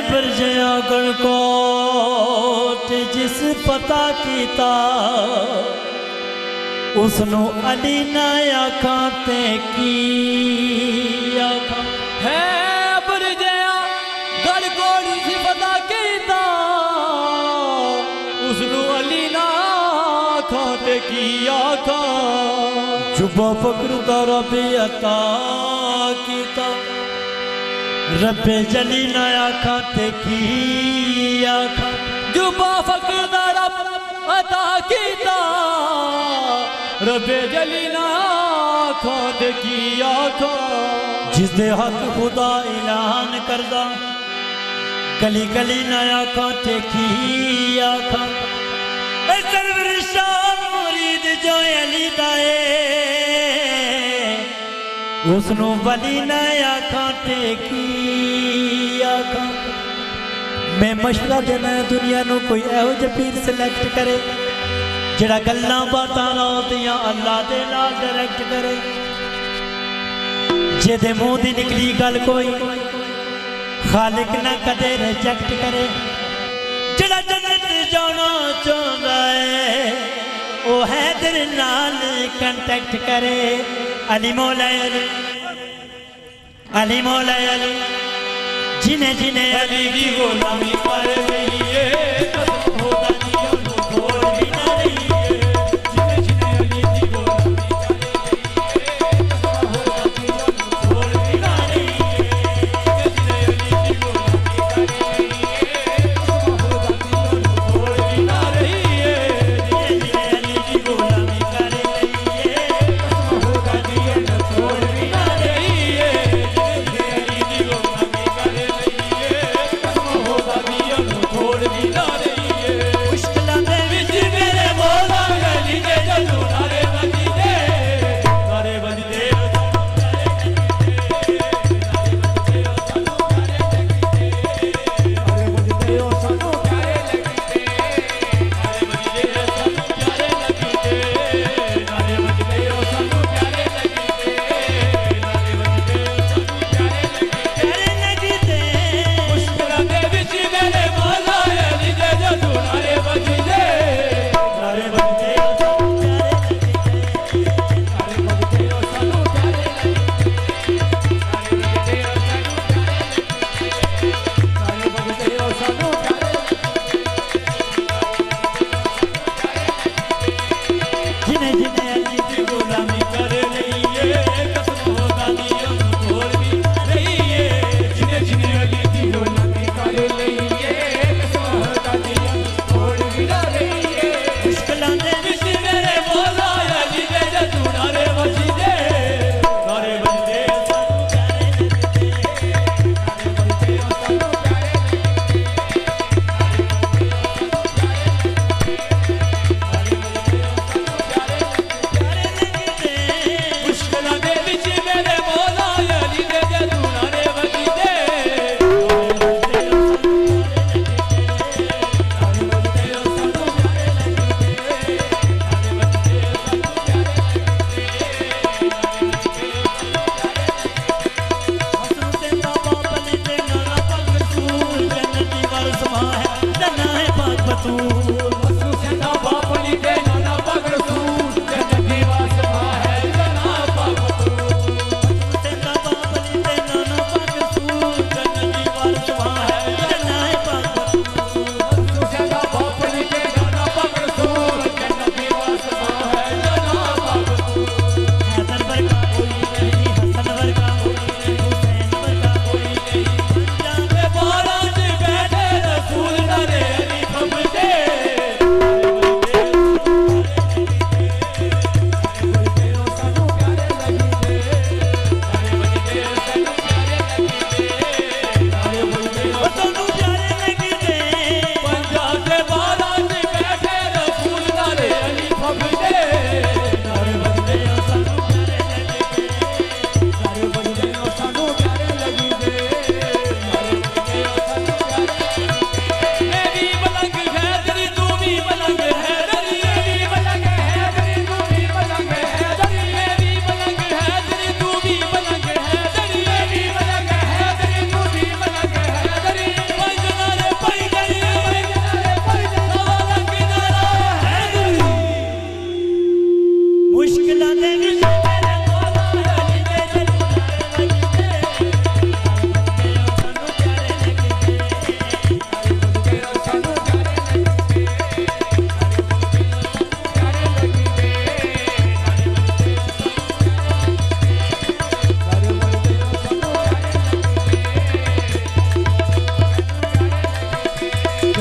बरजया गणकोट जिस पता कीता उसनू अली ना आखा ते की आखा है बरजया गणकोट जिस पता कीता उसनू अली ना आखा ते की आखा जुबा फकरू दा रब अता कीता रब्बे जली ना आखा ते की आखा जुबा फकरू दा रब अता कीता रब्बे जली ना आखा ते की आखा जिसदे हक खुदा ऐलान करदा गली गली ना आखा ते की आखा सरवर शाह मुरीद जो अली दाए उसनू वली ना आखा ते की आखा मैं मशवरा देना दुनिया नू कोई एहो जिहा पीर सिलेक्ट करे जिहड़ा गल्लां बातां लाउंदियां अल्लाह दे नाल डायरेक्ट करे जिहदे मूंह दी निकली गल कोई खालिक ना कदे रिजेक्ट करे जिहड़ा जन्नत जाना चाहुंदा है ओ हैदर नाल कांटेक्ट करे अली मौला अली अली मौला अली जिन्हें जिन्हें अली की गुलामी कर रही है कसम खुदा दी ओनू छोड़ भी ना रही है जिन्हें जिन्हें अली की गुलामी कर रही है कसम खुदा दी ओनू छोड़ भी ना रही है जिन्हें जिन्हें अली की गुलामी कर रही है कसम खुदा दी ओनू छोड़ भी ना रही है जिन्हें जिन्हें अली की गुलामी कर रही है कसम खुदा दी ओनू छोड़ भी ना रही है जिन्हें जिन्हें अली की गुलामी कर छोड़ भी ना रही है मुश्किलां दे विच मेरे मौला गली दे जदू नारे बजदे नारे बजदे ओ सानू प्यारे लगदे नारे बजदे ओ सानू प्यारे लगदे नारे बजदे ओ सानू प्यारे लगदे नारे बजदे ओ सानू प्यारे लगदे मुश्किलां दे विच मेरे मौला अली दे जदू नारे बजदे नारे बजदे ओ सानू प्यारे लगदे नारे बजदे ओ सानू प्यारे लगदे नारे बजदे ओ सानू प्यारे जिन्हें जिन्हें अली दी गुलामी कर रही है कसम खुदा दी ओनू छोड़ भी रही है जिन्हें जिन्हें अली दी गुलामी कर रही है कसम खुदा दी ओनू छोड़ भी ना रही है मुश्किलां दे विच मेरे मौला अली दे जदू नारे बजदे नारे बजदे सानू प्यारे लगदे नारे बजदे सानू प्यारे मुश्किलां दे विच मेरे मौला अली दे जदू नारे बजदे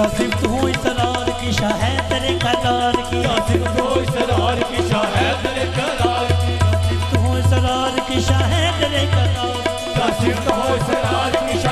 क्या सिफ्त हो इसरार की शाह तेरे करार की, क्या सिफ्त हो इसरार की शाह तेरे करार की, सिफ्त हो इसरार की शाह तेरे करार, क्या सिफ्त हो इसरार की शाह